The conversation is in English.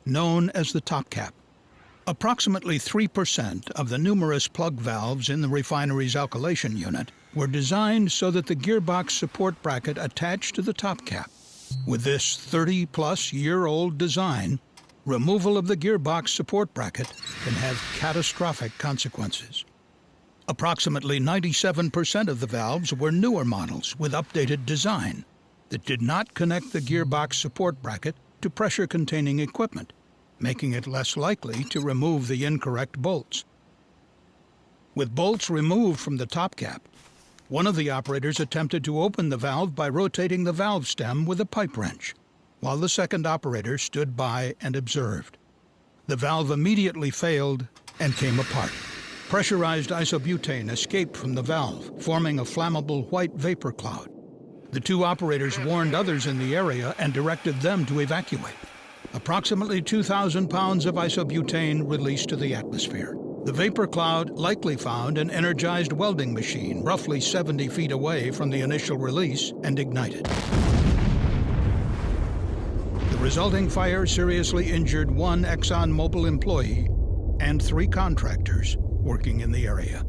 known as the top cap. Approximately 3% of the numerous plug valves in the refinery's alkylation unit were designed so that the gearbox support bracket attached to the top cap. With this 30-plus-year-old design, removal of the gearbox support bracket can have catastrophic consequences. Approximately 97% of the valves were newer models with updated design that did not connect the gearbox support bracket to pressure-containing equipment, making it less likely to remove the incorrect bolts. With bolts removed from the top cap, one of the operators attempted to open the valve by rotating the valve stem with a pipe wrench, while the second operator stood by and observed. The valve immediately failed and came apart. Pressurized isobutane escaped from the valve, forming a flammable white vapor cloud. The two operators warned others in the area and directed them to evacuate. Approximately 2,000 pounds of isobutane released to the atmosphere. The vapor cloud likely found an energized welding machine roughly 70 feet away from the initial release and ignited. The resulting fire seriously injured one ExxonMobil employee and 3 contractors working in the area.